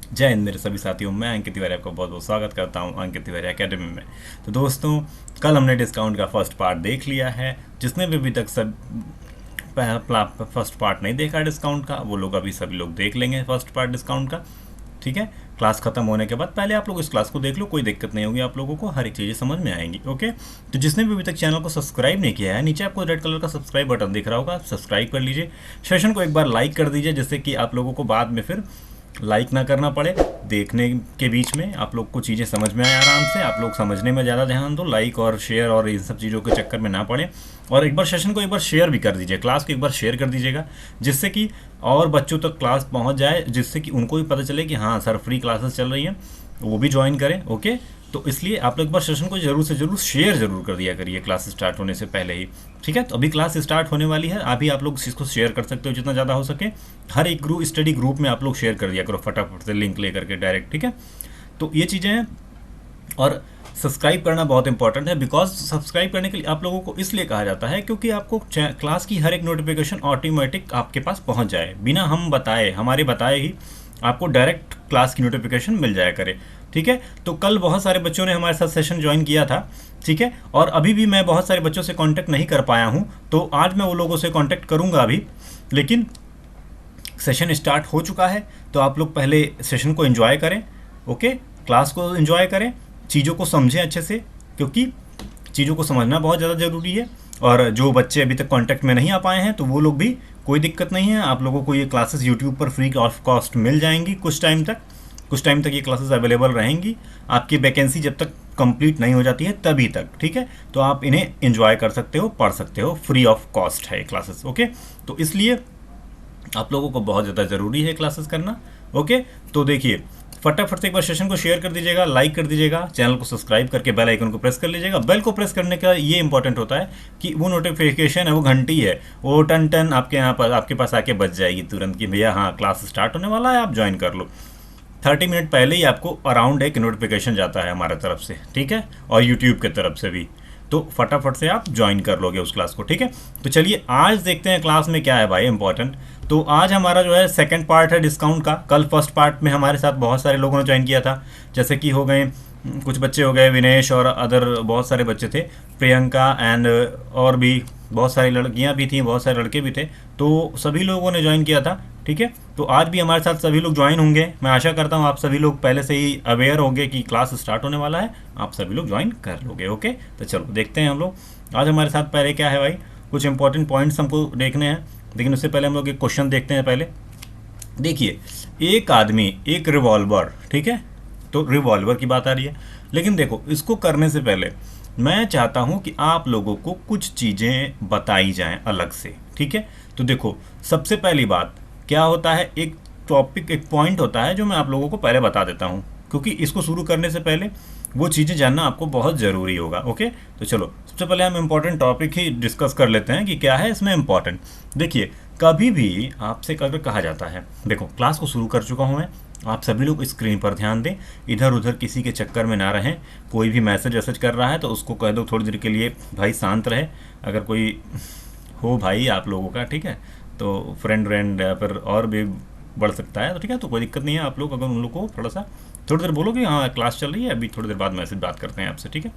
जय हिंद मेरे सभी साथियों, मैं अंकित तिवारी आपका बहुत बहुत स्वागत करता हूं अंकित तिवारी एकेडमी में। तो दोस्तों, कल हमने डिस्काउंट का फर्स्ट पार्ट देख लिया है। जिसने भी अभी तक सब फर्स्ट पार्ट नहीं देखा डिस्काउंट का, वो लोग अभी सभी लोग देख लेंगे फर्स्ट पार्ट डिस्काउंट का। ठीक है, क्लास खत्म होने के बाद पहले आप लोग इस क्लास को देख लो, कोई दिक्कत नहीं होगी, आप लोगों को हर एक चीज़ें समझ में आएंगी। ओके, तो जिसने भी अभी तक चैनल को सब्सक्राइब नहीं किया है, नीचे आपको रेड कलर का सब्सक्राइब बटन दिख रहा होगा, सब्सक्राइब कर लीजिए। सेशन को एक बार लाइक कर दीजिए, जिससे कि आप लोगों को बाद में फिर लाइक ना करना पड़े। देखने के बीच में आप लोग को चीज़ें समझ में आए आराम से, आप लोग समझने में ज़्यादा ध्यान दो, लाइक और शेयर और इन सब चीज़ों के चक्कर में ना पड़े। और एक बार सेशन को एक बार शेयर भी कर दीजिए, क्लास को एक बार शेयर कर दीजिएगा, जिससे कि और बच्चों तक क्लास पहुंच जाए, जिससे कि उनको भी पता चले कि हाँ सर फ्री क्लासेस चल रही हैं, वो भी ज्वाइन करें। ओके, तो इसलिए आप लोग एक बार सेशन को जरूर से जरूर शेयर जरूर कर दिया करिए क्लास स्टार्ट होने से पहले ही। ठीक है, तो अभी क्लास स्टार्ट होने वाली है, अभी आप लोग इसको शेयर कर सकते हो जितना ज़्यादा हो सके। हर एक ग्रुप स्टडी ग्रुप में आप लोग शेयर कर दिया करो फटाफट से, लिंक ले करके डायरेक्ट। ठीक है, तो ये चीज़ें हैं। और सब्सक्राइब करना बहुत इंपॉर्टेंट है, बिकॉज सब्सक्राइब करने के लिए आप लोगों को इसलिए कहा जाता है क्योंकि आपको क्लास की हर एक नोटिफिकेशन ऑटोमेटिक आपके पास पहुंच जाए, बिना हम बताए, हमारे बताए ही आपको डायरेक्ट क्लास की नोटिफिकेशन मिल जाया करे। ठीक है, तो कल बहुत सारे बच्चों ने हमारे साथ सेशन ज्वाइन किया था। ठीक है, और अभी भी मैं बहुत सारे बच्चों से कांटेक्ट नहीं कर पाया हूं, तो आज मैं वो लोगों से कांटेक्ट करूंगा अभी। लेकिन सेशन स्टार्ट हो चुका है, तो आप लोग पहले सेशन को एंजॉय करें। ओके, क्लास को एंजॉय करें, चीज़ों को समझें अच्छे से, क्योंकि चीज़ों को समझना बहुत ज़्यादा ज़रूरी है। और जो बच्चे अभी तक कांटेक्ट में नहीं आ पाए हैं, तो वो लोग भी, कोई दिक्कत नहीं है, आप लोगों को ये क्लासेस यूट्यूब पर फ्री ऑफ कॉस्ट मिल जाएंगी कुछ टाइम तक। कुछ टाइम तक ये क्लासेस अवेलेबल रहेंगी, आपकी वैकेंसी जब तक कंप्लीट नहीं हो जाती है तभी तक। ठीक है, तो आप इन्हें एंजॉय कर सकते हो, पढ़ सकते हो, फ्री ऑफ कॉस्ट है ये क्लासेस। ओके, तो इसलिए आप लोगों को बहुत ज़्यादा ज़रूरी है क्लासेस करना। ओके, तो देखिए फटाफट से एक बार सेशन को शेयर कर दीजिएगा, लाइक कर दीजिएगा, चैनल को सब्सक्राइब करके बेल आइकन को प्रेस कर लीजिएगा। बेल को प्रेस करने का ये इंपॉर्टेंट होता है कि वो नोटिफिकेशन है, वो घंटी है, वो टन टन आपके यहाँ पर आपके पास आके बज जाएगी तुरंत कि भैया हाँ क्लास स्टार्ट होने वाला है, आप ज्वाइन कर लो। 30 मिनट पहले ही आपको अराउंड एक नोटिफिकेशन जाता है हमारे तरफ से। ठीक है, और यूट्यूब की तरफ से भी, तो फटाफट से आप ज्वाइन कर लोगे उस क्लास को। ठीक है, तो चलिए आज देखते हैं क्लास में क्या है भाई इंपॉर्टेंट। तो आज हमारा जो है सेकंड पार्ट है डिस्काउंट का। कल फर्स्ट पार्ट में हमारे साथ बहुत सारे लोगों ने ज्वाइन किया था, जैसे कि हो गए कुछ बच्चे हो गए, विनेश और अदर बहुत सारे बच्चे थे, प्रियंका एंड और भी बहुत सारी लड़कियां भी थी, बहुत सारे लड़के भी थे, तो सभी लोगों ने ज्वाइन किया था। ठीक है, तो आज भी हमारे साथ सभी लोग ज्वाइन होंगे। मैं आशा करता हूँ आप सभी लोग पहले से ही अवेयर होंगे कि क्लास स्टार्ट होने वाला है, आप सभी लोग ज्वाइन कर लोगे। ओके, तो चलो देखते हैं हम लोग आज हमारे साथ पहले क्या है भाई। कुछ इंपॉर्टेंट पॉइंट्स हमको देखने हैं, लेकिन उससे पहले हम लोग एक क्वेश्चन देखते हैं। पहले देखिए, एक आदमी एक रिवॉल्वर, ठीक है, तो रिवॉल्वर की बात आ रही है, लेकिन देखो इसको करने से पहले मैं चाहता हूं कि आप लोगों को कुछ चीज़ें बताई जाएं अलग से। ठीक है, तो देखो सबसे पहली बात क्या होता है, एक टॉपिक, एक पॉइंट होता है जो मैं आप लोगों को पहले बता देता हूं, क्योंकि इसको शुरू करने से पहले वो चीज़ें जानना आपको बहुत ज़रूरी होगा। ओके, तो चलो सबसे पहले हम इम्पोर्टेंट टॉपिक ही डिस्कस कर लेते हैं कि क्या है इसमें इम्पोर्टेंट। देखिए, कभी भी आपसे अगर कहा जाता है, देखो क्लास को शुरू कर चुका हूँ मैं, आप सभी लोग स्क्रीन पर ध्यान दें, इधर उधर किसी के चक्कर में ना रहें। कोई भी मैसेज वैसेज कर रहा है तो उसको कह दो थोड़ी देर के लिए भाई शांत रहे। अगर कोई हो भाई आप लोगों का, ठीक है, तो फ्रेंड या फिर और भी बढ़ सकता है, तो ठीक है, तो कोई दिक्कत नहीं है। आप लोग अगर उन लोग को थोड़ा सा थोड़ी देर बोलो कि हाँ क्लास चल रही है, अभी थोड़ी देर बाद मैसेज बात करते हैं आपसे। ठीक है,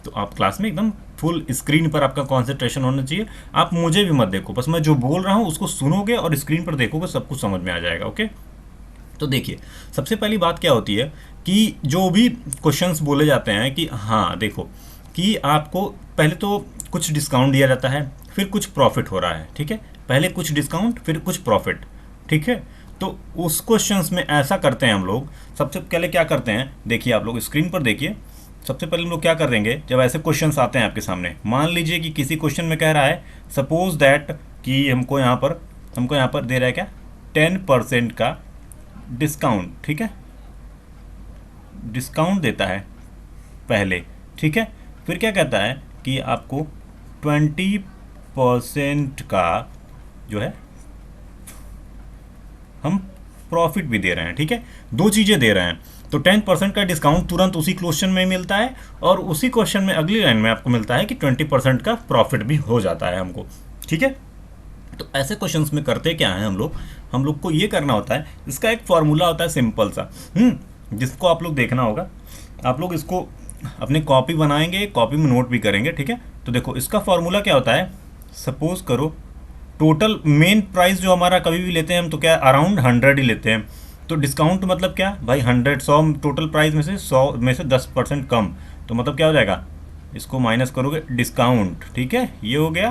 तो आप क्लास में एकदम फुल स्क्रीन पर आपका कॉन्सेंट्रेशन होना चाहिए। आप मुझे भी मत देखो, बस मैं जो बोल रहा हूँ उसको सुनोगे और स्क्रीन पर देखोगे, सब कुछ समझ में आ जाएगा। ओके, तो देखिए सबसे पहली बात क्या होती है कि जो भी क्वेश्चंस बोले जाते हैं कि हाँ देखो कि आपको पहले तो कुछ डिस्काउंट दिया जाता है, फिर कुछ प्रॉफिट हो रहा है। ठीक है, पहले कुछ डिस्काउंट फिर कुछ प्रॉफिट। ठीक है, तो उस क्वेश्चंस में ऐसा करते हैं हम लोग। सबसे पहले क्या करते हैं, देखिए आप लोग स्क्रीन पर देखिए, सबसे पहले हम लोग क्या करेंगे, जब ऐसे क्वेश्चंस आते हैं आपके सामने, मान लीजिए कि किसी क्वेश्चन में कह रहा है, सपोज दैट कि हमको यहाँ पर दे रहा है क्या, 10% का डिस्काउंट। ठीक है, डिस्काउंट देता है पहले। ठीक है, फिर क्या कहता है कि आपको 20% का जो है हम प्रॉफिट भी दे रहे हैं। ठीक है, दो चीज़ें दे रहे हैं, तो 10% का डिस्काउंट तुरंत उसी क्वेश्चन में मिलता है, और उसी क्वेश्चन में अगली लाइन में आपको मिलता है कि 20% का प्रॉफिट भी हो जाता है हमको। ठीक है, तो ऐसे क्वेश्चंस में करते क्या है हम लोग, हम लोग को ये करना होता है, इसका एक फॉर्मूला होता है सिंपल सा, जिसको आप लोग देखना होगा। आप लोग इसको अपने कॉपी बनाएंगे, कॉपी में नोट भी करेंगे, ठीक है। तो देखो इसका फॉर्मूला क्या होता है, सपोज करो टोटल मेन प्राइस जो हमारा कभी भी लेते हैं हम, तो क्या अराउंड 100 ही लेते हैं। तो डिस्काउंट मतलब क्या भाई, 100 टोटल प्राइस में से 100 में से 10% कम, तो मतलब क्या हो जाएगा, इसको माइनस करोगे डिस्काउंट, ठीक है, ये हो गया।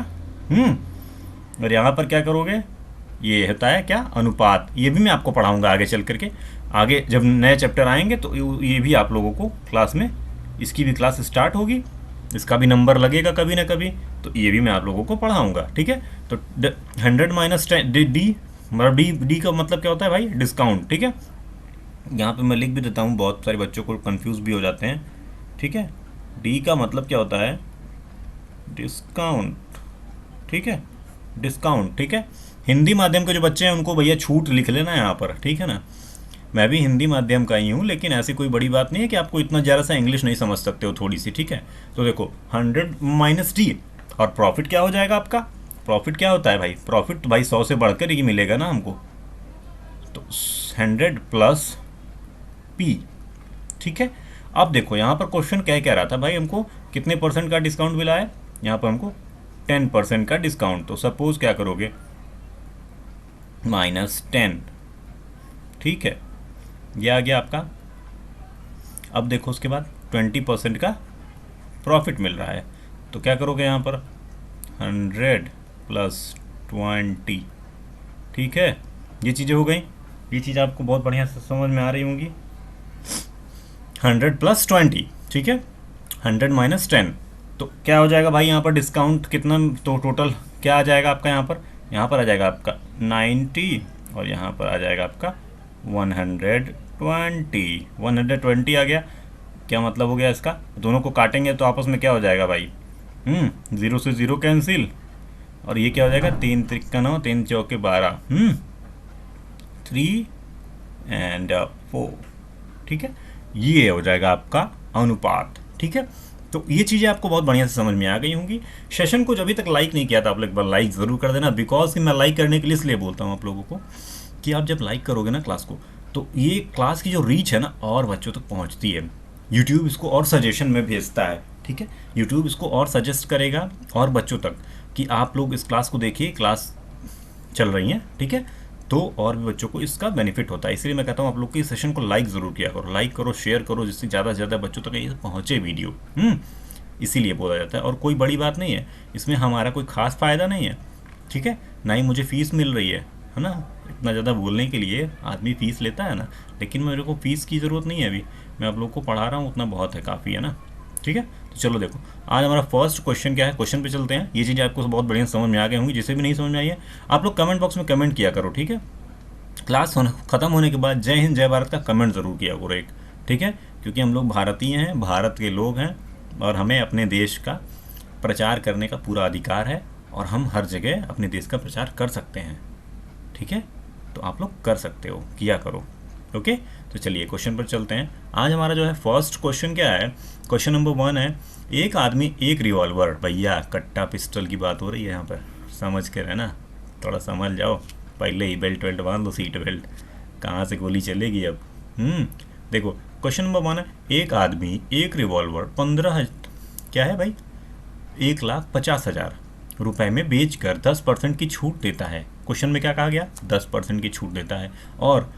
और यहाँ पर क्या करोगे, ये होता है क्या, अनुपात। ये भी मैं आपको पढ़ाऊंगा आगे चल करके, आगे जब नए चैप्टर आएंगे तो ये भी आप लोगों को क्लास में, इसकी भी क्लास स्टार्ट होगी, इसका भी नंबर लगेगा कभी ना कभी, तो ये भी मैं आप लोगों को पढ़ाऊंगा, ठीक है। तो 100 माइनस डी, मतलब डी का मतलब क्या होता है भाई, डिस्काउंट, ठीक है। यहाँ पे मैं लिख भी देता हूँ, बहुत सारे बच्चों को कंफ्यूज भी हो जाते हैं, ठीक है। डी का मतलब क्या होता है, डिस्काउंट, ठीक है, डिस्काउंट, ठीक है। हिंदी माध्यम के जो बच्चे हैं उनको भैया छूट लिख लेना यहाँ पर, ठीक है ना। मैं भी हिंदी माध्यम का ही हूँ, लेकिन ऐसी कोई बड़ी बात नहीं है कि आपको इतना ज़्यादा सा इंग्लिश नहीं समझ सकते हो थोड़ी सी, ठीक है। तो देखो 100 माइनस डी, और प्रॉफिट क्या हो जाएगा आपका, प्रॉफिट क्या होता है भाई, प्रॉफिट भाई 100 से बढ़कर ही मिलेगा ना हमको, तो 100 प्लस पी, ठीक है। अब देखो यहाँ पर क्वेश्चन क्या कह रहा था भाई, हमको कितने परसेंट का डिस्काउंट मिला है, यहाँ पर हमको 10% का डिस्काउंट। तो सपोज क्या करोगे, -10, ठीक है, ये आ गया आपका। अब देखो उसके बाद 20% का प्रॉफिट मिल रहा है, तो क्या करोगे यहाँ पर 100 प्लस 20, ठीक है। ये चीज़ें हो गई, ये चीज़ आपको बहुत बढ़िया से समझ में आ रही होंगी। 100 प्लस 20, ठीक है, 100 माइनस 10, तो क्या हो जाएगा भाई यहाँ पर डिस्काउंट कितना, तो टोटल क्या आ जाएगा आपका, यहाँ पर आ जाएगा आपका 90, और यहाँ पर आ जाएगा आपका 120, 120 आ गया। क्या मतलब हो गया इसका, दोनों को काटेंगे तो आपस में क्या हो जाएगा भाई, 0 से 0 कैंसिल, और ये क्या हो जाएगा, 3 त्रिका 9, 3 चौके 12, 3 एंड 4, ठीक है। ये हो जाएगा आपका अनुपात, ठीक है। तो ये चीज़ें आपको बहुत बढ़िया से समझ में आ गई होंगी। सेशन को जब अभी तक लाइक नहीं किया था आप लोग एक बार लाइक ज़रूर कर देना, बिकॉज कि मैं लाइक करने के लिए इसलिए बोलता हूँ आप लोगों को कि आप जब लाइक करोगे ना क्लास को, तो ये क्लास की जो रीच है ना और बच्चों तक पहुँचती है। यूट्यूब इसको और सजेशन में भेजता है, ठीक है। यूट्यूब इसको और सजेस्ट करेगा और बच्चों तक कि आप लोग इस क्लास को देखिए, क्लास चल रही हैं, ठीक है, तो और भी बच्चों को इसका बेनिफिट होता है। इसलिए मैं कहता हूँ आप लोग की सेशन को लाइक ज़रूर किया करो, लाइक करो, शेयर करो, जिससे ज़्यादा से ज़्यादा बच्चों तक ये पहुँचे वीडियो। इसीलिए बोला जाता है, और कोई बड़ी बात नहीं है इसमें, हमारा कोई ख़ास फ़ायदा नहीं है, ठीक है, ना ही मुझे फ़ीस मिल रही है ना। इतना ज़्यादा बोलने के लिए आदमी फ़ीस लेता है ना, लेकिन मेरे को फ़ीस की ज़रूरत नहीं है, अभी मैं आप लोग को पढ़ा रहा हूँ, उतना बहुत है, काफ़ी है ना, ठीक है। तो चलो देखो आज हमारा फर्स्ट क्वेश्चन क्या है, क्वेश्चन पे चलते हैं। ये चीज़ें आपको बहुत बढ़िया समझ में आ गई होंगी, जिसे भी नहीं समझ में आई है आप लोग कमेंट बॉक्स में कमेंट किया करो, ठीक है। क्लास ख़त्म होने के बाद जय हिंद जय भारत का कमेंट ज़रूर किया करो एक, ठीक है, क्योंकि हम लोग भारतीय हैं, भारत के लोग हैं, और हमें अपने देश का प्रचार करने का पूरा अधिकार है, और हम हर जगह अपने देश का प्रचार कर सकते हैं, ठीक है। तो आप लोग कर सकते हो, किया करो, ओके। तो चलिए क्वेश्चन पर चलते हैं। आज हमारा जो है फर्स्ट क्वेश्चन क्या है, क्वेश्चन नंबर 1 है, एक आदमी एक रिवॉल्वर, भैया कट्टा पिस्टल की बात हो रही है यहाँ पर, समझ के रहना, थोड़ा समझ जाओ, पहले ही बेल्ट वेल्ट बांध लो, सीट बेल्ट, कहाँ से गोली चलेगी अब। देखो क्वेश्चन नंबर 1 है, एक आदमी एक रिवॉल्वर 15 क्या है भाई, 1,50,000 रुपए में बेचकर 10% की छूट देता है। क्वेश्चन में क्या कहा गया, 10% की छूट देता है, और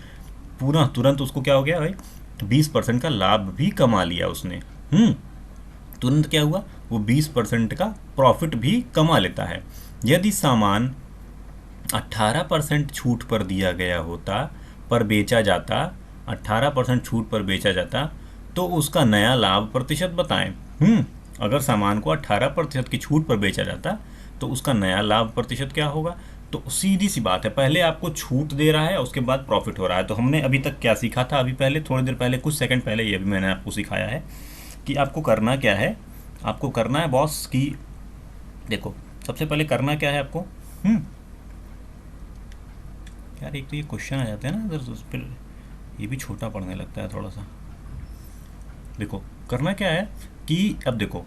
पूरा तुरंत उसको क्या हो गया भाई, 20% का लाभ भी कमा लिया उसने। तुरंत क्या हुआ, वो 20% का प्रॉफिट भी कमा लेता है। यदि सामान 18% छूट पर दिया गया होता, पर बेचा जाता, 18% छूट पर बेचा जाता, तो उसका नया लाभ प्रतिशत बताएं। अगर सामान को 18% की छूट पर बेचा जाता तो उसका नया लाभ प्रतिशत क्या होगा। तो सीधी सी बात है, पहले आपको छूट दे रहा है, उसके बाद प्रॉफिट हो रहा है। तो हमने अभी तक क्या सीखा था, अभी पहले थोड़ी देर पहले, कुछ सेकंड पहले, ये भी मैंने आपको सिखाया है कि आपको करना क्या है। आपको करना है बॉस की, देखो सबसे पहले करना क्या है आपको, यार एक तो ये क्वेश्चन आ जाते हैं ना अगर उस पर, ये भी छोटा पढ़ने लगता है थोड़ा सा। देखो करना क्या है कि अब देखो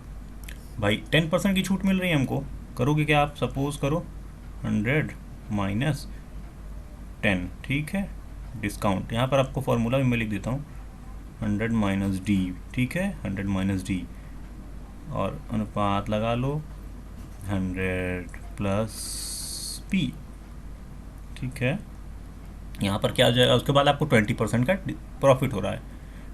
भाई 10% की छूट मिल रही है हमको, करोगे क्या आप, सपोज करो 100 माइनस 10, ठीक है। डिस्काउंट यहाँ पर आपको फॉर्मूला भी मैं लिख देता हूँ, 100 माइनस डी, ठीक है, 100 माइनस डी, और अनुपात लगा लो 100 प्लस पी, ठीक है। यहाँ पर क्या हो जाएगा, उसके बाद आपको 20% का प्रॉफिट हो रहा है,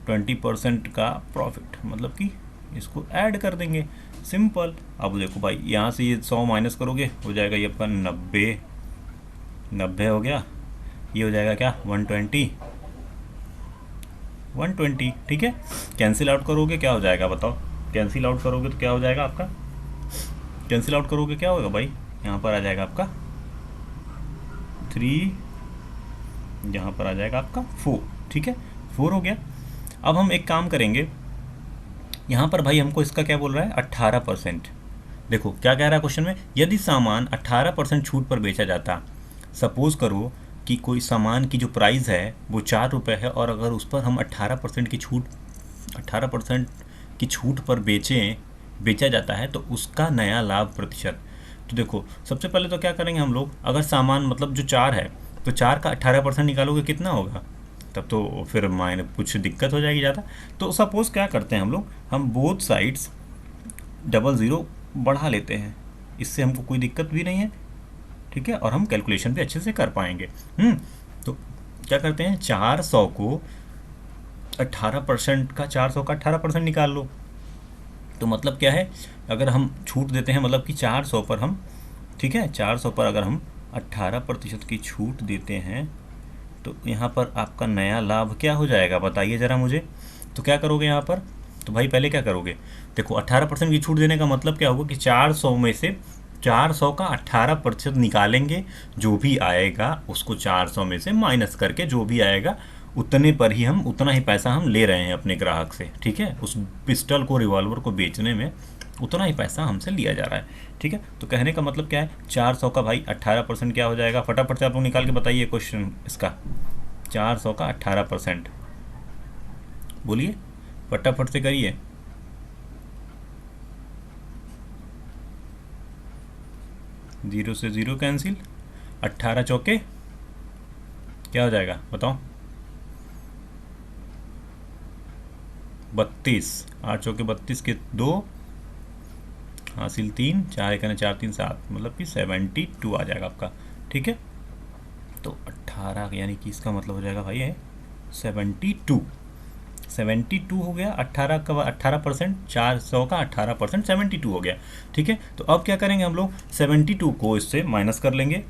20% का प्रॉफिट मतलब कि इसको ऐड कर देंगे, सिंपल। अब देखो भाई यहाँ से ये 100 माइनस करोगे, हो जाएगा ये आपका 90 हो गया, ये हो जाएगा क्या 120, ठीक है। कैंसिल आउट करोगे क्या हो जाएगा बताओ, कैंसिल आउट करोगे तो क्या हो जाएगा आपका, कैंसिल आउट करोगे क्या होगा भाई, यहाँ पर आ जाएगा आपका 3, यहाँ पर आ जाएगा आपका 4, ठीक है, 4 हो गया। अब हम एक काम करेंगे, यहाँ पर भाई हमको इसका क्या बोल रहा है 18%। देखो क्या कह रहा है क्वेश्चन में, यदि सामान 18% छूट पर बेचा जाता, सपोज करो कि कोई सामान की जो प्राइस है वो 4 रुपये है, और अगर उस पर हम 18% की छूट पर बेचा जाता है तो उसका नया लाभ प्रतिशत। तो देखो सबसे पहले तो क्या करेंगे हम लोग, अगर सामान मतलब जो 4 है तो 4 का 18% निकालोगे कितना होगा, तब तो फिर मायने कुछ दिक्कत हो जाएगी ज़्यादा। तो सपोज़ क्या करते हैं हम लोग, हम बोथ साइड्स 00 बढ़ा लेते हैं, इससे हमको कोई दिक्कत भी नहीं है, ठीक है, और हम कैलकुलेशन भी अच्छे से कर पाएंगे। तो क्या करते हैं 400 को 18% का, 400 का 18% निकाल लो। तो मतलब क्या है, अगर हम छूट देते हैं मतलब कि 400 पर हम, ठीक है, 400 पर अगर हम 18% की छूट देते हैं तो यहाँ पर आपका नया लाभ क्या हो जाएगा बताइए ज़रा मुझे। तो क्या करोगे यहाँ पर, तो भाई पहले क्या करोगे, देखो 18% की छूट देने का मतलब क्या होगा कि 400 में से 400 का 18% निकालेंगे, जो भी आएगा उसको 400 में से माइनस करके जो भी आएगा उतने पर ही हम, उतना ही पैसा हम ले रहे हैं अपने ग्राहक से, ठीक है, उस पिस्टल को, रिवॉल्वर को बेचने में उतना ही पैसा हमसे लिया जा रहा है, ठीक है। तो कहने का मतलब क्या है, 400 का भाई 18% क्या हो जाएगा, फटाफट से आप लोग निकाल के बताइए क्वेश्चन इसका, 400 का 18%, बोलिए फटाफट से करिए। 0 से 0 कैंसिल, 18 चौके क्या हो जाएगा बताओ, 32, 8 चौके 32 के 2 हासिल 3, 4 एक 4 3 7, मतलब कि 72 आ जाएगा आपका, ठीक है। तो 18 यानी कि इसका मतलब हो जाएगा भाई है 72 हो गया, 18 का 18%, 400 का 18%, 72 हो गया, ठीक है। तो अब क्या करेंगे हम लोग, 72 को इससे माइनस कर लेंगे,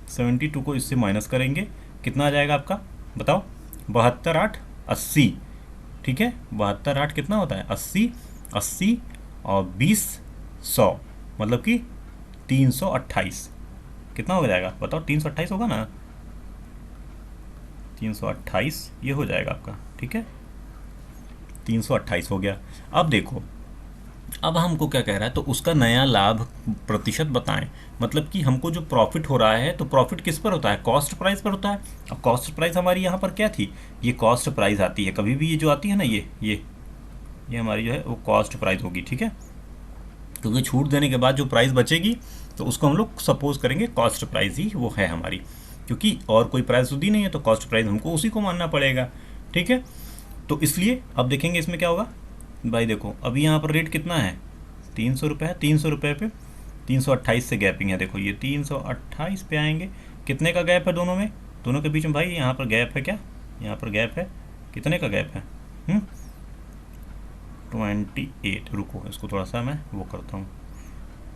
72 को इससे माइनस करेंगे, कितना आ जाएगा आपका बताओ, 72 8 80, ठीक है, 72 8 कितना होता है 80, 80 और 20 100, मतलब कि 328, कितना हो जाएगा बताओ, 328 होगा ना, 328 ये हो जाएगा आपका, ठीक है, 328 हो गया। अब देखो, अब हमको क्या कह रहा है, तो उसका नया लाभ प्रतिशत बताएं, मतलब कि हमको जो प्रॉफिट हो रहा है, तो प्रॉफिट किस पर होता है, कॉस्ट प्राइस पर होता है। अब कॉस्ट प्राइस हमारी यहाँ पर क्या थी, ये कॉस्ट प्राइस आती है, कभी भी ये जो आती है ना, ये हमारी जो है वो कॉस्ट प्राइस होगी, ठीक है, क्योंकि छूट देने के बाद जो प्राइस बचेगी तो उसको हम लोग सपोज करेंगे कॉस्ट प्राइस ही वो है हमारी, क्योंकि और कोई प्राइस तो दी नहीं है, तो कॉस्ट प्राइस हमको उसी को मानना पड़ेगा, ठीक है। तो इसलिए अब देखेंगे इसमें क्या होगा भाई, देखो अभी यहाँ पर रेट कितना है, 300 रुपये है, 300 रुपये पे 328 से गैपिंग है, देखो ये 328 पे आएंगे, कितने का गैप है दोनों में, दोनों के बीच में भाई यहाँ पर गैप है, क्या यहाँ पर गैप है, कितने का गैप है 28, रुको इसको थोड़ा सा मैं वो करता हूँ,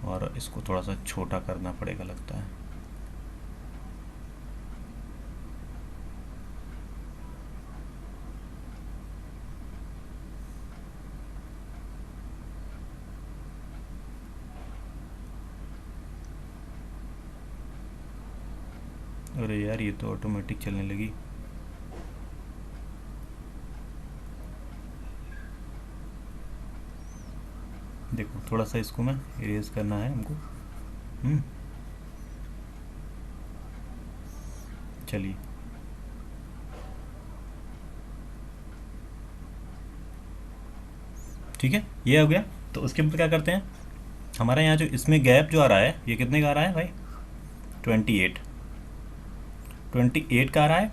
और इसको थोड़ा सा छोटा करना पड़ेगा लगता है, अरे यार ये तो ऑटोमेटिक चलने लगी, देखो थोड़ा सा इसको मैं इरेज करना है हमको, चलिए ठीक है, ये हो गया। तो उसके बाद क्या करते हैं, हमारा यहाँ जो इसमें गैप जो आ रहा है, ये कितने का आ रहा है भाई 28, 28 का आ रहा है,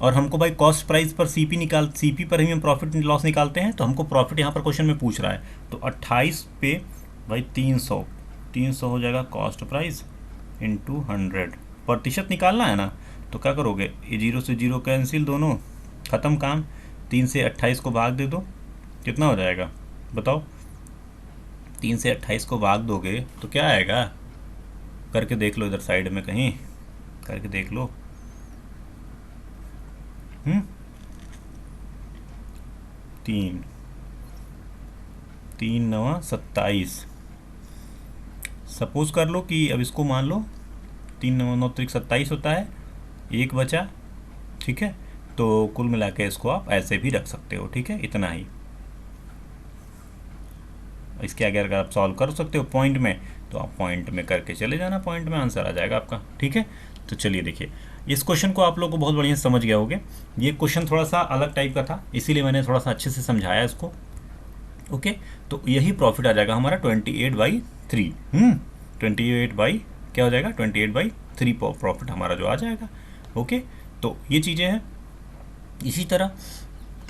और हमको भाई कॉस्ट प्राइस पर सीपी पर ही हम प्रॉफिट लॉस निकालते हैं, तो हमको प्रॉफिट यहाँ पर क्वेश्चन में पूछ रहा है। तो 28 पे भाई 300 हो जाएगा कॉस्ट प्राइस इंटू 100, प्रतिशत निकालना है ना। तो क्या करोगे, ये 0 से 0 कैंसिल, दोनों ख़त्म काम। 3 से 28 को भाग दे दो, कितना हो जाएगा बताओ। 3 से 28 को भाग दोगे तो क्या आएगा, करके देख लो, इधर साइड में कहीं करके देख लो। 3 9 27, सपोज कर लो कि अब इसको मान लो 3 9 9 27 होता है, एक बचा, ठीक है। तो कुल मिला के इसको आप ऐसे भी रख सकते हो, ठीक है, इतना ही। इसके आगे अगर आप सॉल्व कर सकते हो पॉइंट में, तो आप पॉइंट में करके चले जाना, पॉइंट में आंसर आ जाएगा आपका, ठीक है। तो चलिए देखिए, इस क्वेश्चन को आप लोग को बहुत बढ़िया से समझ गया होगे। ये क्वेश्चन थोड़ा सा अलग टाइप का था, इसीलिए मैंने थोड़ा सा अच्छे से समझाया इसको, ओके। तो यही प्रॉफिट आ जाएगा हमारा 28/3। 28 बाई क्या हो जाएगा, 28/3 प्रॉफिट हमारा जो आ जाएगा, ओके। तो ये चीज़ें हैं। इसी तरह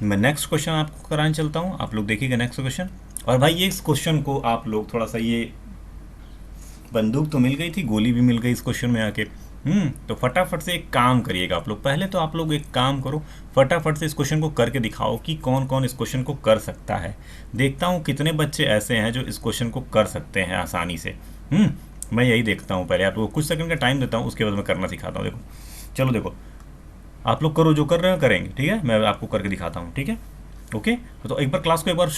मैं नेक्स्ट क्वेश्चन आपको कराने चलता हूँ, आप लोग देखिएगा नेक्स्ट क्वेश्चन। और भाई ये इस क्वेश्चन को आप लोग थोड़ा सा, ये बंदूक तो मिल गई थी, गोली भी मिल गई इस क्वेश्चन में आके। तो फटाफट से एक काम करिएगा आप लोग, पहले तो आप लोग एक काम करो, फटाफट से इस क्वेश्चन को करके दिखाओ कि कौन कौन इस क्वेश्चन को कर सकता है। देखता हूँ कितने बच्चे ऐसे हैं जो इस क्वेश्चन को कर सकते हैं आसानी से। मैं यही देखता हूँ, पहले आप लोग कुछ सेकंड का टाइम देता हूँ, उसके बाद मैं करना सिखाता हूँ। देखो, चलो देखो, आप लोग करो, जो कर रहे हो करेंगे, ठीक है, मैं आपको करके दिखाता हूँ, ठीक है, ओके। तो एक बार क्लास को एक बार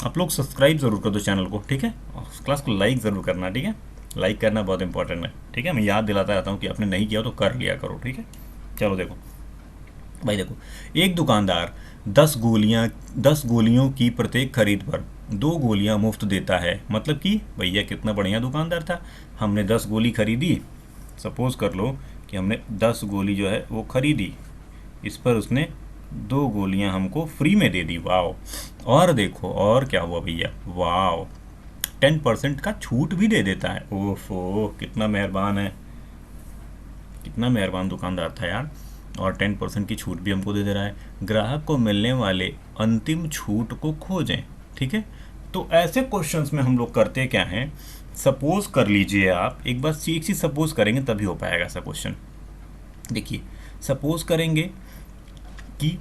आप लोग सब्सक्राइब ज़रूर कर दो चैनल को, ठीक है, और क्लास को लाइक ज़रूर करना, ठीक है, लाइक करना बहुत इंपॉर्टेंट है, ठीक है। मैं याद दिलाता रहता हूँ कि आपने नहीं किया तो कर लिया करो, ठीक है। चलो देखो भाई, देखो, एक दुकानदार 10 गोलियों की प्रत्येक खरीद पर 2 गोलियां मुफ्त देता है। मतलब कि भैया कितना बढ़िया दुकानदार था, हमने 10 गोली खरीदी, सपोज कर लो कि हमने 10 गोली जो है वो खरीदी, इस पर उसने 2 गोलियां हमको फ्री में दे दी, वाओ। और देखो और क्या हुआ भैया, वाओ, 10% का छूट भी दे देता है। ओफो, कितना मेहरबान है, कितना मेहरबान दुकानदार था यार, और 10% की छूट भी हमको दे रहा है। ग्राहक को मिलने वाले अंतिम छूट को खोजें, ठीक है। तो ऐसे क्वेश्चंस में हम लोग करते क्या हैं, सपोज कर लीजिए आप, एक बार एक चीज़ सपोज करेंगे तभी हो पाएगा ऐसा क्वेश्चन। देखिए, सपोज करेंगे कि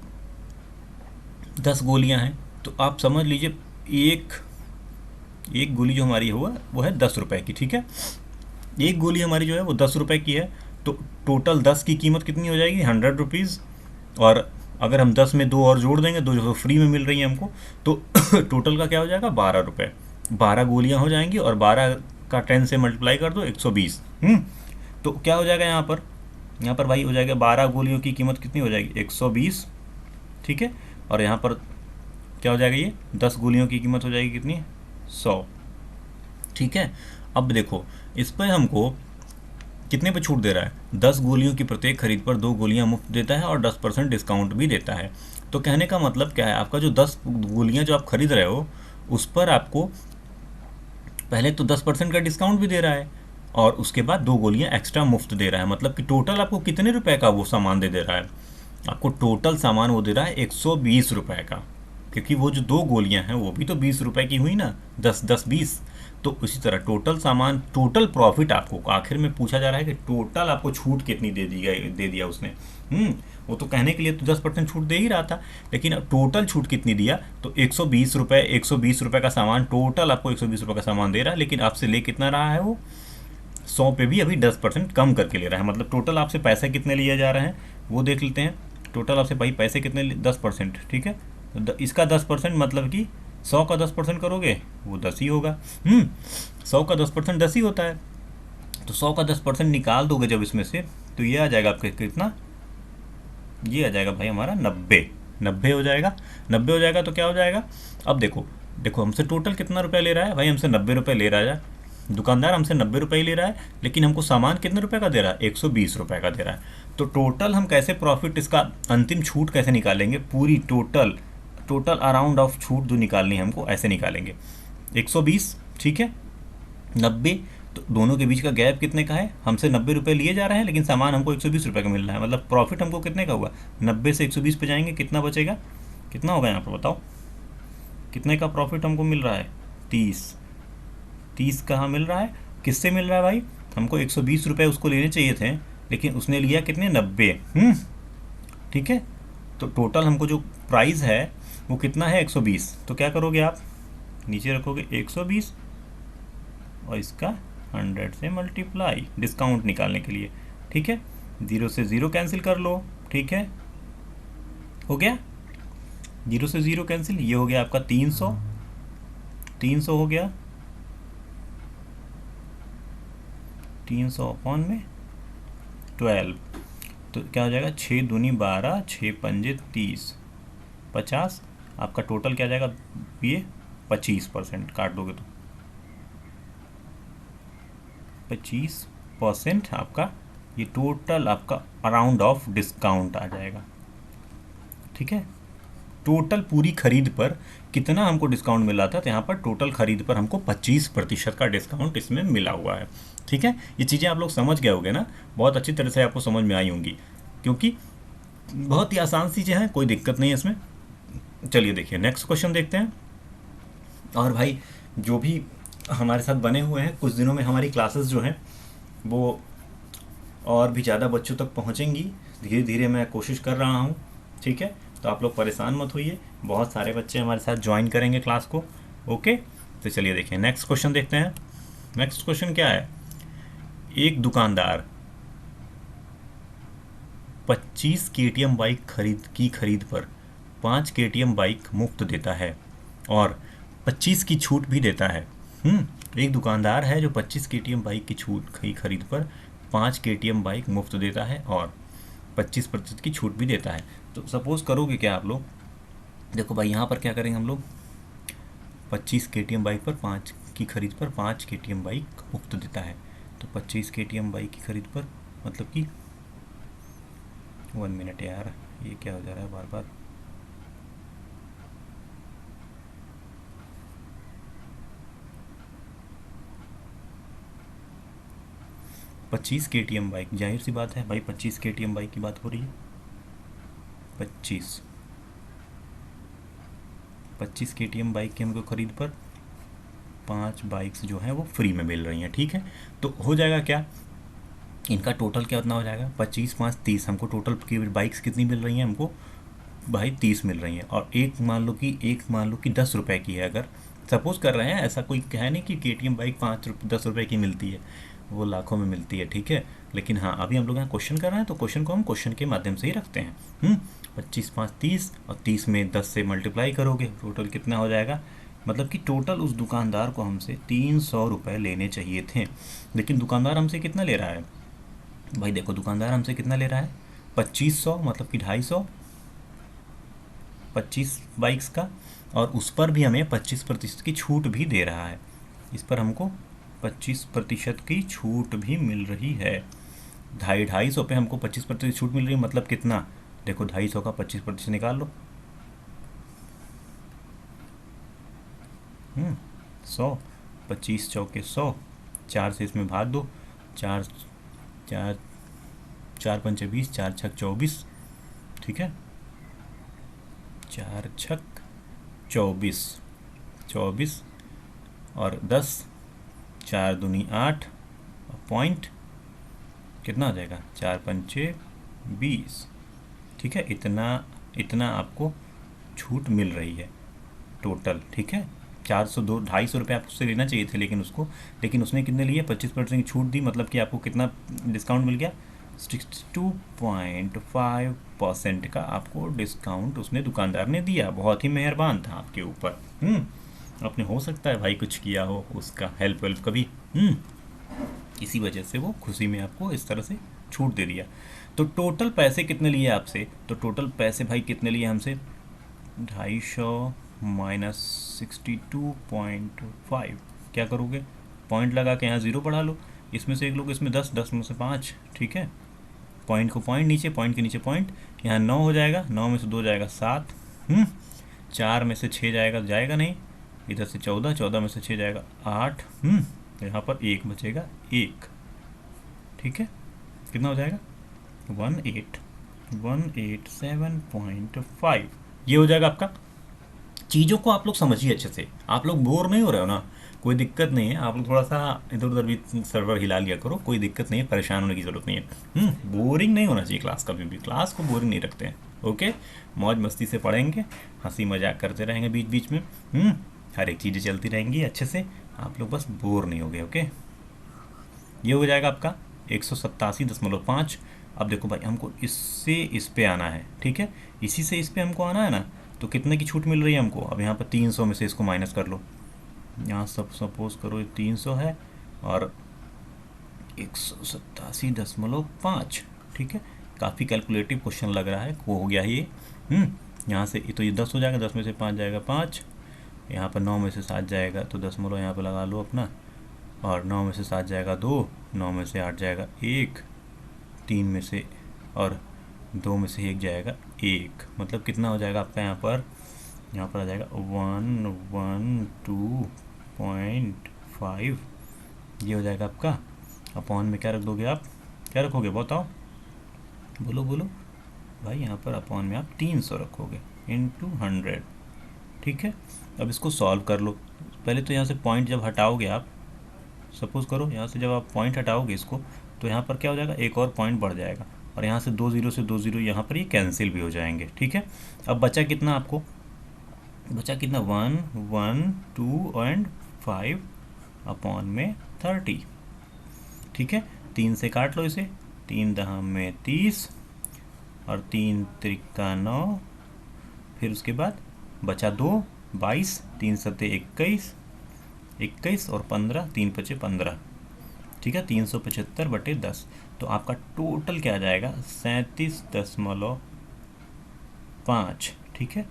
10 गोलियां हैं, तो आप समझ लीजिए एक गोली जो हमारी हुआ वो है 10 रुपए की, ठीक है। एक गोली हमारी जो है वो 10 रुपए की है, तो टोटल 10 की कीमत कितनी हो जाएगी, 100 रुपीज़। और अगर हम 10 में 2 और जोड़ देंगे, 2 जो फ्री में मिल रही हैं हमको, तो टोटल का क्या हो जाएगा, 12 रुपये। 12 गोलियां हो जाएंगी, और 12 का 10 से मल्टीप्लाई कर दो, 120। तो क्या हो जाएगा यहाँ पर भाई हो जाएगा 12 गोलियों की कीमत कितनी हो जाएगी, 120, ठीक है। और यहाँ पर क्या हो जाएगा, ये 10 गोलियों की कीमत हो जाएगी कितनी, 100, ठीक है। अब देखो, इस पर हमको कितने पे छूट दे रहा है, 10 गोलियों की प्रत्येक खरीद पर 2 गोलियां मुफ्त देता है, और 10% डिस्काउंट भी देता है। तो कहने का मतलब क्या है, आपका जो 10 गोलियां जो आप खरीद रहे हो, उस पर आपको पहले तो 10% का डिस्काउंट भी दे रहा है, और उसके बाद 2 गोलियां एक्स्ट्रा मुफ्त दे रहा है। मतलब कि टोटल आपको कितने रुपए का वो सामान दे रहा है, आपको टोटल सामान वो दे रहा है 120 रुपए का, क्योंकि वो जो 2 गोलियां हैं वो भी तो 20 रुपए की हुई ना, 10 10 20। तो इसी तरह टोटल सामान, टोटल प्रॉफिट आपको आखिर में पूछा जा रहा है कि टोटल आपको छूट कितनी दे दिया उसने। वो तो कहने के लिए तो 10% छूट दे ही रहा था, लेकिन अब टोटल छूट कितनी दिया, तो 120 रुपये का सामान, टोटल आपको 120 रुपये का सामान दे रहा है, लेकिन आपसे ले कितना रहा है वो, 100 पे भी अभी 10% कम करके ले रहा है। मतलब टोटल आपसे पैसे कितने लिए जा रहे हैं वो देख लेते हैं। टोटल आपसे भाई पैसे कितने, 10%, ठीक है। तो इसका 10% मतलब कि 100 का 10% करोगे वो 10 ही होगा। 100 का 10% 10 ही होता है। तो 100 का 10% निकाल दोगे जब इसमें से, तो ये आ जाएगा आपके कितना, ये आ जाएगा भाई हमारा 90 हो जाएगा। 90 हो जाएगा तो क्या हो जाएगा, अब देखो हमसे टोटल कितना रुपया ले रहा है भाई, हमसे 90 रुपये ले रहा है दुकानदार, हमसे 90 रुपये ले रहा है, लेकिन हमको सामान कितने रुपए का दे रहा है, 120 रुपये का दे रहा है। तो टोटल हम कैसे प्रॉफिट, इसका अंतिम छूट कैसे निकालेंगे, पूरी टोटल अराउंड ऑफ छूट जो निकालनी है हमको, ऐसे निकालेंगे 120, ठीक है, 90 तो दोनों के बीच का गैप कितने का है, हमसे 90 रुपये लिए जा रहे हैं लेकिन सामान हमको 120 रुपये का मिल रहा है, मतलब प्रॉफिट हमको कितने का हुआ, 90 से 120 पे जाएंगे कितना बचेगा, कितना होगा यहाँ पर बताओ, कितने का प्रॉफिट हमको मिल रहा है, 30। 30 कहाँ मिल रहा है, किससे मिल रहा है भाई, हमको 120 रुपये उसको लेने चाहिए थे लेकिन उसने लिया कितने, 90। ठीक है, तो टोटल हमको जो प्राइस है वो कितना है, 120। तो क्या करोगे आप, नीचे रखोगे 120 और इसका 100 से मल्टीप्लाई डिस्काउंट निकालने के लिए। ठीक है, 0 से 0 कैंसिल कर लो। ठीक है, हो गया, 0 से 0 कैंसिल, ये हो गया आपका 300, 300 हो गया, 300 अपॉन में 12, तो क्या हो जाएगा, 6 दूनी 12, 6 पंजे 30, 50, आपका टोटल क्या जाएगा, ये 25% काट दोगे तो 25% आपका ये टोटल आपका अराउंड ऑफ डिस्काउंट आ जाएगा। ठीक है, टोटल पूरी खरीद पर कितना हमको डिस्काउंट मिला था, तो यहाँ पर टोटल खरीद पर हमको 25% का डिस्काउंट इसमें मिला हुआ है। ठीक है, ये चीज़ें आप लोग समझ गए होंगे ना, बहुत अच्छी तरह से आपको समझ में आई होंगी, क्योंकि बहुत ही आसान चीज़ें हैं, कोई दिक्कत नहीं है इसमें। चलिए देखिए नेक्स्ट क्वेश्चन देखते हैं। और भाई जो भी हमारे साथ बने हुए हैं, कुछ दिनों में हमारी क्लासेस जो हैं वो और भी ज़्यादा बच्चों तक पहुँचेंगी, धीरे धीरे मैं कोशिश कर रहा हूँ। ठीक है, तो आप लोग परेशान मत होइए, बहुत सारे बच्चे हमारे साथ ज्वाइन करेंगे क्लास को। ओके, तो चलिए देखिए नेक्स्ट क्वेश्चन देखते हैं। नेक्स्ट क्वेश्चन क्या है, एक दुकानदार 25 KTM बाइक खरीद पर 5 KTM बाइक मुफ्त देता है और 25 की छूट भी देता है। एक दुकानदार है जो 25 KTM बाइक की खरीद पर 5 KTM बाइक मुफ्त देता है और 25% की छूट भी देता है। तो सपोज करोगे क्या आप लोग, देखो भाई यहाँ पर क्या करेंगे हम लोग, 25 KTM बाइक पर 5 की खरीद पर 5 KTM बाइक मुफ्त देता है, तो 25 KTM बाइक की खरीद पर मतलब कि 1 मिनट यार, ये क्या हो जा रहा है बार बार, पच्चीस KTM बाइक, जाहिर सी बात है भाई 25 KTM बाइक की बात हो रही है, 25 KTM बाइक की हमको खरीद पर 5 बाइक्स जो हैं वो फ्री में मिल रही हैं। ठीक है, तो हो जाएगा क्या, इनका टोटल क्या उतना हो जाएगा, 25 5 30, हमको टोटल की बाइक्स कितनी मिल रही हैं, हमको भाई 30 मिल रही हैं। और एक मान लो कि 10 रुपए की है, अगर सपोज कर रहे हैं, ऐसा कोई है नहीं कि KTM बाइक 10 रुपए की मिलती है, वो लाखों में मिलती है। ठीक है, लेकिन हाँ अभी हम लोग यहाँ क्वेश्चन कर रहे हैं तो क्वेश्चन को हम क्वेश्चन के माध्यम से ही रखते हैं। 25 5 30 और 30 में 10 से मल्टीप्लाई करोगे, टोटल कितना हो जाएगा, मतलब कि टोटल उस दुकानदार को हमसे 300 रुपये लेने चाहिए थे, लेकिन दुकानदार हमसे कितना ले रहा है भाई, देखो दुकानदार हमसे कितना ले रहा है, 2500, मतलब कि 250, 25 बाइक्स का, और उस पर भी हमें 25% की छूट भी दे रहा है, इस पर हमको 25% की छूट भी मिल रही है। 250 पे हमको 25% छूट मिल रही है, मतलब कितना, देखो 250 का 25% निकाल लो, 100, 25 चौके 100, 4 से इसमें भाग दो, 4 4 4 पंचे 20, 4 छक 24। ठीक है, 4 छक 24, 24 और 10, 4 दूनी 8, पॉइंट कितना हो जाएगा, 4 पंचे 20। ठीक है, इतना आपको छूट मिल रही है टोटल। ठीक है, 250 रुपये आपको उससे लेना चाहिए थे, लेकिन उसने कितने लिए, 25% की छूट दी, मतलब कि आपको कितना डिस्काउंट मिल गया, 62.5% का आपको डिस्काउंट उसने दुकानदार ने दिया। बहुत ही मेहरबान था आपके ऊपर। अपने हो सकता है भाई कुछ किया हो उसका हेल्प वेल्प कभी, इसी वजह से वो खुशी में आपको इस तरह से छूट दे दिया। तो टोटल पैसे कितने लिए आपसे, तो टोटल पैसे भाई कितने लिए हमसे, 250 माइनस 62.5, क्या करोगे, पॉइंट लगा के यहाँ 0 बढ़ा लो, इसमें से एक लोग इसमें 10, 10 में से 5। ठीक है, पॉइंट को पॉइंट नीचे, पॉइंट के नीचे पॉइंट, यहाँ 9 हो जाएगा, 9 में से 2 जाएगा 7, 4 में से 6 जाएगा नहीं, इधर से 14, 14 में से 6 जाएगा 8, तो यहाँ पर 1 बचेगा 1, ठीक है। कितना हो जाएगा 187.5, ये हो जाएगा आपका। चीज़ों को आप लोग समझिए अच्छे से, आप लोग बोर नहीं हो रहे हो ना, कोई दिक्कत नहीं है। आप लोग थोड़ा सा इधर उधर भी सर्वर हिला लिया करो, कोई दिक्कत नहीं है, परेशान होने की ज़रूरत नहीं है। बोरिंग नहीं होना चाहिए क्लास, कभी भी क्लास को बोरिंग नहीं रखते हैं। ओके, मौज मस्ती से पढ़ेंगे, हंसी मजाक करते रहेंगे बीच बीच में। हर एक चीज़ें चलती रहेंगी अच्छे से, आप लोग बस बोर नहीं होगे। ओके, ये हो जाएगा आपका 187.5। अब देखो भाई, हमको इससे इस पे आना है, ठीक है, इसी से इस पे हमको आना है ना। तो कितने की छूट मिल रही है हमको, अब यहाँ पर 300 में से इसको माइनस कर लो। यहाँ सब सपोज करो 300 है और 187.5, ठीक है। काफ़ी कैलकुलेटिव क्वेश्चन लग रहा है, वो हो गया ये। यहाँ से तो ये 10 हो जाएगा, 10 में से 5 जाएगा 5, यहाँ पर 9 में से 7 जाएगा तो 10 यहाँ पर लगा लो अपना, और 9 में से 7 जाएगा 2, 9 में से 8 जाएगा 1, 3 में से और 2 में से 1 जाएगा 1, मतलब कितना हो जाएगा आपका यहाँ पर आ जाएगा 112.5। ये हो जाएगा आपका। अपॉन में क्या रख दोगे आप, क्या रखोगे बताओ, बोलो बोलो भाई। यहाँ पर अपॉन में आप 300 रखोगे इंटू 100, ठीक है। अब इसको सॉल्व कर लो। पहले तो यहाँ से पॉइंट जब हटाओगे आप, सपोज करो यहाँ से जब आप पॉइंट हटाओगे इसको, तो यहाँ पर क्या हो जाएगा, एक और पॉइंट बढ़ जाएगा, और यहाँ से 2 0 से 2 0 यहाँ पर ये कैंसिल भी हो जाएंगे, ठीक है। अब बचा कितना आपको, बचा कितना 1 1 2 एंड 5 अपॉन में 30, ठीक है। 3 से काट लो इसे, 3 दहा में 30 और 3 त्रिका 9, फिर उसके बाद बचा 2 22, 3 सत्ते 21, 21 और 15, 3 पचे 15, ठीक है। 375/10, तो आपका टोटल क्या आ जाएगा 37.5, ठीक है।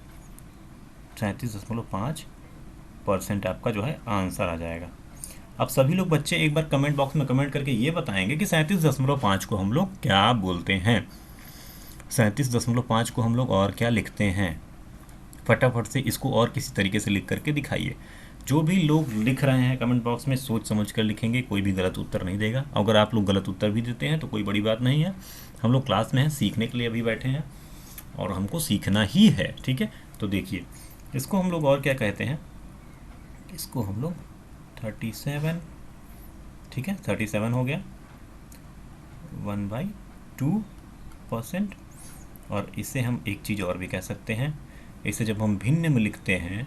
37.5% आपका जो है आंसर आ जाएगा। अब सभी लोग बच्चे एक बार कमेंट बॉक्स में कमेंट करके ये बताएंगे कि 37.5 को हम लोग क्या बोलते हैं, 37.5 को हम लोग और क्या लिखते हैं। फटाफट से इसको और किसी तरीके से लिख करके दिखाइए। जो भी लोग लिख रहे हैं कमेंट बॉक्स में सोच समझ कर लिखेंगे, कोई भी गलत उत्तर नहीं देगा। अगर आप लोग गलत उत्तर भी देते हैं तो कोई बड़ी बात नहीं है, हम लोग क्लास में हैं, सीखने के लिए अभी बैठे हैं और हमको सीखना ही है, ठीक है। तो देखिए, इसको हम लोग और क्या कहते हैं, इसको हम लोग 37, ठीक है, 37 हो गया 1/2%। और इसे हम एक चीज़ और भी कह सकते हैं, इसे जब हम भिन्न में लिखते हैं,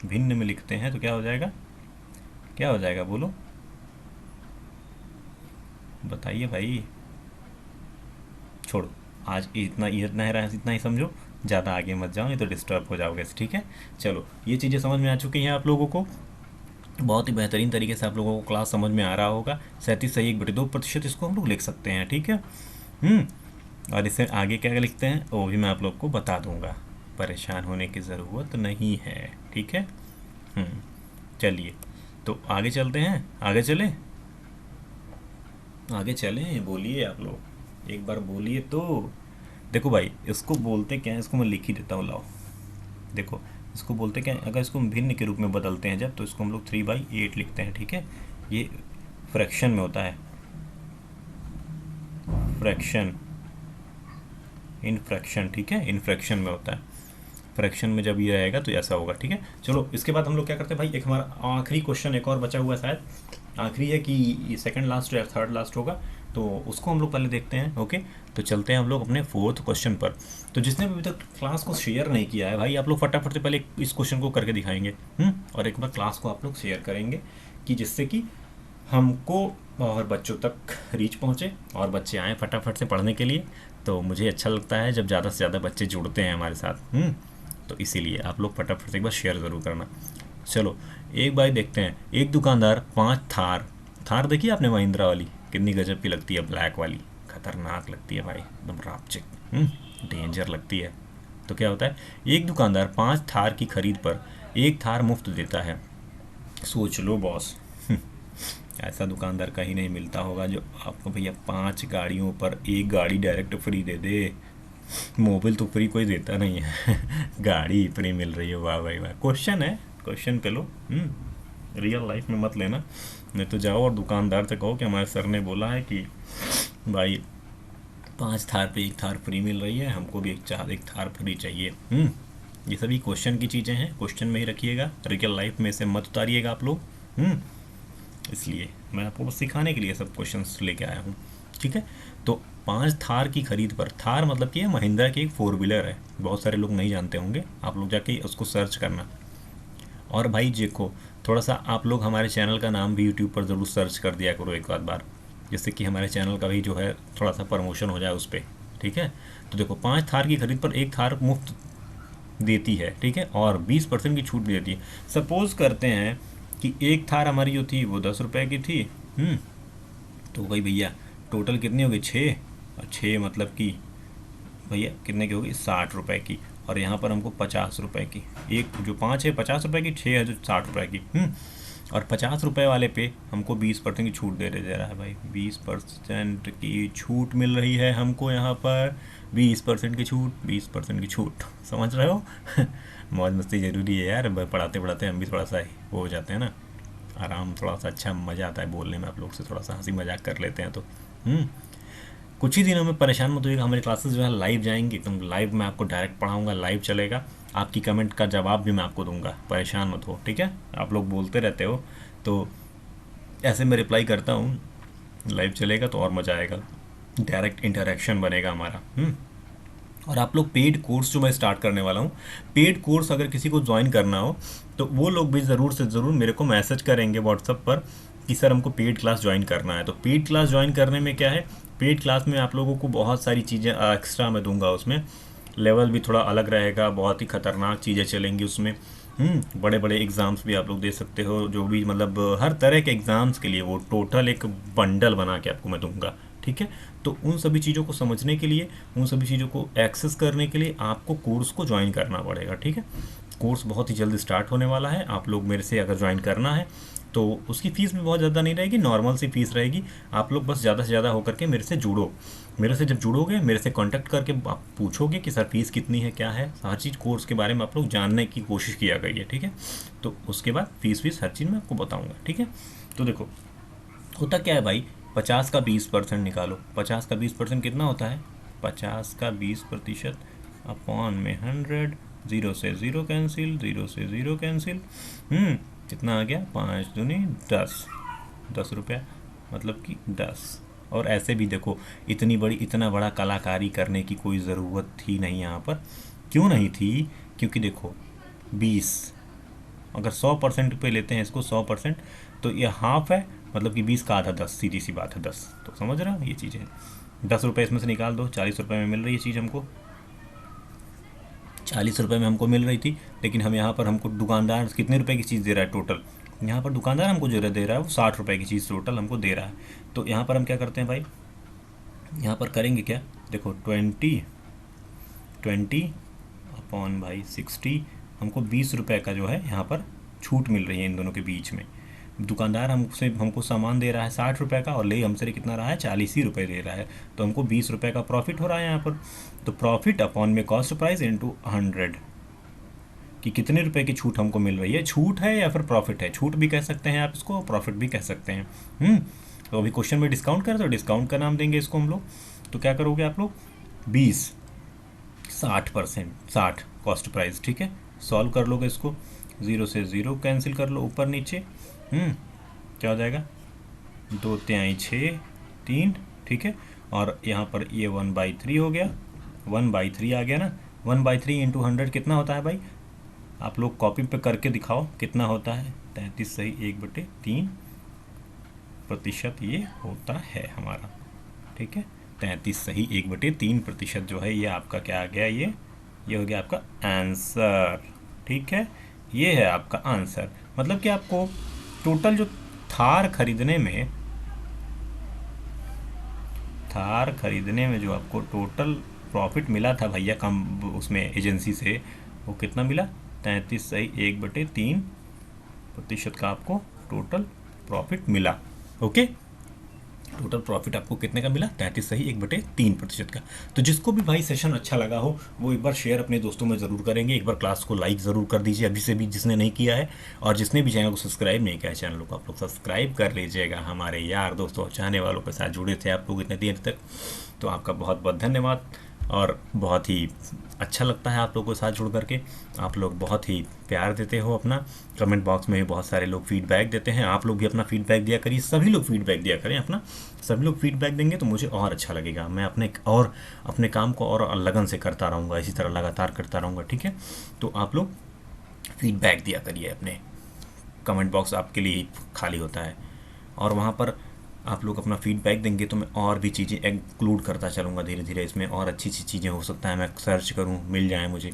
भिन्न में लिखते हैं तो क्या हो जाएगा, क्या हो जाएगा बोलो, बताइए भाई। छोड़ो, आज इतना है, इतना ही समझो, ज़्यादा आगे मत जाओ, नहीं तो डिस्टर्ब हो जाओगे, ठीक है। चलो, ये चीज़ें समझ में आ चुकी हैं आप लोगों को, बहुत ही बेहतरीन तरीके से आप लोगों को क्लास समझ में आ रहा होगा। 37 सही 1/2% इसको हम लोग लिख सकते हैं, ठीक है। और इससे आगे क्या लिखते हैं वो भी मैं आप लोग को बता दूंगा, परेशान होने की ज़रूरत नहीं है, ठीक है। चलिए, तो आगे चलते हैं, आगे चलें, आगे चलें, बोलिए आप लोग, एक बार बोलिए तो। देखो भाई, इसको बोलते क्या है, इसको मैं लिख ही देता हूँ, लाओ देखो, इसको बोलते क्या है, अगर इसको हम भिन्न के रूप में बदलते हैं जब, तो इसको हम लोग 3/8 लिखते हैं, ठीक है। ये फ्रैक्शन में होता है, फ्रैक्शन, इन फ्रैक्शन, ठीक है, इन फ्रैक्शन में होता है। फ्रैक्शन में जब ये रहेगा तो ऐसा होगा, ठीक है। चलो, इसके बाद हम लोग क्या करते हैं भाई, एक हमारा आखिरी क्वेश्चन एक और बचा हुआ है, शायद आखिरी है कि सेकंड लास्ट या थर्ड लास्ट होगा, तो उसको हम लोग पहले देखते हैं। ओके, तो चलते हैं हम लोग अपने 4th क्वेश्चन पर। तो जिसने भी अभी तक क्लास को शेयर नहीं किया है भाई, आप लोग फटाफट से पहले इस क्वेश्चन को करके दिखाएंगे, और एक बार क्लास को आप लोग शेयर करेंगे, कि जिससे कि हमको और बच्चों तक रीच पहुँचे और बच्चे आएँ फटाफट से पढ़ने के लिए। तो मुझे अच्छा लगता है जब ज़्यादा से ज़्यादा बच्चे जुड़ते हैं हमारे साथ, तो इसीलिए आप लोग फटाफट से एक बार शेयर ज़रूर करना। चलो, एक बार देखते हैं। एक दुकानदार 5 थार देखी आपने, महिंद्रा वाली, कितनी गजब की लगती है, ब्लैक वाली, खतरनाक लगती है भाई, एकदम रापचिक, डेंजर लगती है। तो क्या होता है, एक दुकानदार 5 थार की खरीद पर 1 थार मुफ्त देता है। सोच लो बॉस, ऐसा दुकानदार कहीं नहीं मिलता होगा जो आपको भैया 5 गाड़ियों पर 1 गाड़ी डायरेक्ट फ्री दे दे। मोबाइल तो फ्री कोई देता नहीं है गाड़ी फ्री मिल रही है, वाह भाई वाह। क्वेश्चन है, क्वेश्चन पे लो। रियल लाइफ में मत लेना, नहीं तो जाओ और दुकानदार से कहो कि हमारे सर ने बोला है कि भाई 5 थार पे 1 थार फ्री मिल रही है, हमको भी एक थार फ्री चाहिए। ये सभी क्वेश्चन की चीज़ें हैं, क्वेश्चन में ही रखिएगा, रियल लाइफ में से मत उतारिएगा आप लोग। इसलिए मैं आपको बस सिखाने के लिए सब क्वेश्चंस लेके आया हूँ, ठीक है। तो 5 थार की खरीद पर, थार मतलब कि महिंद्रा की एक 4 व्हीलर है, बहुत सारे लोग नहीं जानते होंगे, आप लोग जाके उसको सर्च करना। और भाई देखो, थोड़ा सा आप लोग हमारे चैनल का नाम भी यूट्यूब पर ज़रूर सर्च कर दिया करो एक आध बार, जिससे कि हमारे चैनल का भी जो है थोड़ा सा प्रमोशन हो जाए उस पर, ठीक है। तो देखो 5 थार की खरीद पर 1 थार मुफ्त देती है, ठीक है, और 20% की छूट भी देती है। सपोज करते हैं कि 1 थार हमारी जो थी वो 10 रुपये की थी, तो भाई भैया टोटल कितनी होगी 6, और 6 मतलब कि भैया कितने की होगी 60 रुपये की, और यहाँ पर हमको 50 रुपये की, एक जो 5 है 50 रुपये की, 6 है जो 60 रुपये की, और 50 रुपये वाले पे हमको 20% की छूट दे रहा है भाई, 20% की छूट मिल रही है हमको यहाँ पर, 20% की छूट, 20% की छूट, समझ रहे हो। मौज मस्ती ज़रूरी है यार, पढ़ाते पढ़ाते हम भी थोड़ा सा वो हो जाते हैं ना, आराम, थोड़ा सा अच्छा मज़ा आता है बोलने में, आप लोग से थोड़ा सा हंसी मजाक कर लेते हैं तो। कुछ ही दिनों में परेशान मत होइएगा, हमारी क्लासेस जो है लाइव जाएंगी, एकदम लाइव मैं आपको डायरेक्ट पढ़ाऊंगा, लाइव चलेगा, आपकी कमेंट का जवाब भी मैं आपको दूंगा, परेशान मत हो, ठीक है। आप लोग बोलते रहते हो तो ऐसे मैं रिप्लाई करता हूँ, लाइव चलेगा तो और मज़ा आएगा, डायरेक्ट इंटरेक्शन बनेगा हमारा। और आप लोग पेड कोर्स जो मैं स्टार्ट करने वाला हूँ, पेड कोर्स अगर किसी को ज्वाइन करना हो तो वो लोग भी ज़रूर से ज़रूर मेरे को मैसेज करेंगे व्हाट्सअप पर कि सर हमको पेड क्लास ज्वाइन करना है। तो पेड क्लास ज्वाइन करने में क्या है, पेड क्लास में आप लोगों को बहुत सारी चीज़ें एक्स्ट्रा मैं दूंगा, उसमें लेवल भी थोड़ा अलग रहेगा, बहुत ही खतरनाक चीज़ें चलेंगी उसमें। बड़े बड़े एग्ज़ाम्स भी आप लोग दे सकते हो, जो भी मतलब हर तरह के एग्ज़ाम्स के लिए वो टोटल एक बंडल बना के आपको मैं दूंगा, ठीक है। तो उन सभी चीज़ों को समझने के लिए, उन सभी चीज़ों को एक्सेस करने के लिए आपको कोर्स को ज्वाइन करना पड़ेगा, ठीक है। कोर्स बहुत ही जल्द स्टार्ट होने वाला है, आप लोग मेरे से अगर ज्वाइन करना है तो उसकी फ़ीस भी बहुत ज़्यादा नहीं रहेगी, नॉर्मल सी फ़ीस रहेगी। आप लोग बस ज़्यादा से ज़्यादा होकर के मेरे से जुड़ो, मेरे से जब जुड़ोगे, मेरे से कांटेक्ट करके आप पूछोगे कि सर फीस कितनी है, क्या है, हर चीज़ कोर्स के बारे में आप लोग जानने की कोशिश किया करिए, ठीक है। तो उसके बाद फीस हर चीज़ मैं आपको बताऊँगा, ठीक है। तो देखो होता क्या है भाई, 50 का 20% निकालो, 50 का 20% कितना होता है, 50 का 20% अपॉन में 100, 0 से 0 कैंसिल, 0 से 0 कैंसिल, कितना आ गया, 5 दूनी 10, 10 रुपया, मतलब कि 10। और ऐसे भी देखो, इतना बड़ा कलाकारी करने की कोई ज़रूरत थी नहीं यहाँ पर, क्यों नहीं थी, क्योंकि देखो 20, अगर 100% पे लेते हैं इसको 100%, तो ये हाफ है, मतलब कि 20 का आधा 10, सीधी सी बात है 10। तो समझ रहे हो ये चीज़ें, 10 रुपये इसमें से निकाल दो, 40 रुपये में मिल रही है चीज़ हमको, 40 रुपये में हमको मिल रही थी, लेकिन हम यहाँ पर हमको दुकानदार कितने रुपए की चीज़ दे रहा है टोटल, यहाँ पर दुकानदार हमको जो दे रहा है वो 60 रुपये की चीज़ टोटल हमको दे रहा है। तो यहाँ पर हम क्या करते हैं भाई, यहाँ पर करेंगे क्या, देखो 20 अपॉन भाई 60, हमको 20 रुपये का जो है यहाँ पर छूट मिल रही है इन दोनों के बीच में। दुकानदार हमको सामान दे रहा है 60 रुपये का, और ले हमसे कितना रहा है, 40 ही रुपये दे रहा है, तो हमको 20 रुपये का प्रॉफिट हो रहा है यहाँ पर। तो प्रॉफिट अपॉन में कॉस्ट प्राइस इंटू 100, कि कितने रुपए की छूट हमको मिल रही है, छूट है या फिर प्रॉफिट है, छूट भी कह सकते हैं आप इसको, प्रॉफिट भी कह सकते हैं। तो अभी क्वेश्चन में डिस्काउंट कर, तो डिस्काउंट का नाम देंगे इसको हम लोग। तो क्या करोगे आप लोग, 20, 60%, 60 कॉस्ट प्राइस, ठीक है, सॉल्व कर लोगे इसको, 0 से 0 कैंसिल कर लो ऊपर नीचे, क्या हो जाएगा, 2 तिहाई 6, 3, ठीक है। और यहाँ पर ये 1/3 हो गया, 1/3 आ गया ना, 1/3 इंटू 100 कितना होता है भाई, आप लोग कॉपी पे करके दिखाओ कितना होता है, 33 सही 1/3% ये होता है हमारा, ठीक है। 33 सही 1/3% जो है ये आपका क्या आ गया, ये हो गया आपका आंसर, ठीक है। ये है आपका आंसर, मतलब कि आपको टोटल जो थार खरीदने में जो आपको टोटल प्रॉफिट मिला था भैया कम उसमें एजेंसी से, वो कितना मिला, 33 सही 1/3% का आपको टोटल प्रॉफिट मिला, ओके। टोटल प्रॉफिट आपको कितने का मिला? 33 सही 1/3% का। तो जिसको भी भाई सेशन अच्छा लगा हो वो एक बार शेयर अपने दोस्तों में ज़रूर करेंगे, एक बार क्लास को लाइक ज़रूर कर दीजिए अभी से भी जिसने नहीं किया है, और जिसने भी चैनल को सब्सक्राइब नहीं किया है चैनल को आप लोग सब्सक्राइब कर लीजिएगा। हमारे यार दोस्तों चाहने वालों के साथ जुड़े थे आप लोग इतने देर तक, तो आपका बहुत बहुत धन्यवाद। और बहुत ही अच्छा लगता है आप लोगों के साथ जुड़ करके, आप लोग बहुत ही प्यार देते हो अपना। कमेंट बॉक्स में भी बहुत सारे लोग फीडबैक देते हैं, आप लोग भी अपना फीडबैक दिया करिए, सभी लोग फीडबैक दिया करें अपना। सभी लोग फीडबैक देंगे तो मुझे और अच्छा लगेगा, मैं अपने काम को और लगन से करता रहूँगा, इसी तरह लगातार करता रहूँगा, ठीक है। तो आप लोग फीडबैक दिया करिए अपने, कमेंट बॉक्स आपके लिए ही खाली होता है, और वहाँ पर आप लोग अपना फीडबैक देंगे तो मैं और भी चीज़ें इंक्लूड करता चलूँगा धीरे धीरे, इसमें और अच्छी अच्छी चीज़ें हो सकता है मैं सर्च करूँ मिल जाए मुझे।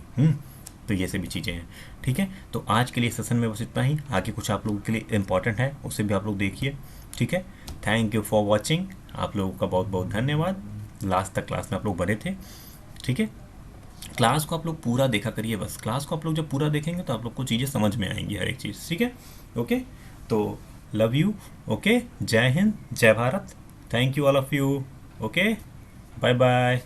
तो ये सभी चीज़ें हैं, ठीक है। तो आज के लिए सेशन में बस इतना ही, आगे कुछ आप लोगों के लिए इम्पॉर्टेंट है उसे भी आप लोग देखिए, ठीक है। थैंक यू फॉर वॉचिंग, आप लोगों का बहुत बहुत धन्यवाद, लास्ट तक क्लास में आप लोग बने थे, ठीक है। क्लास को आप लोग पूरा देखा करिए, बस क्लास को आप लोग जब पूरा देखेंगे तो आप लोग को चीज़ें समझ में आएंगी हर एक चीज़, ठीक है। ओके, तो लव यू, ओके, जय हिंद, जय Bharat, thank you all of you, okay, bye bye.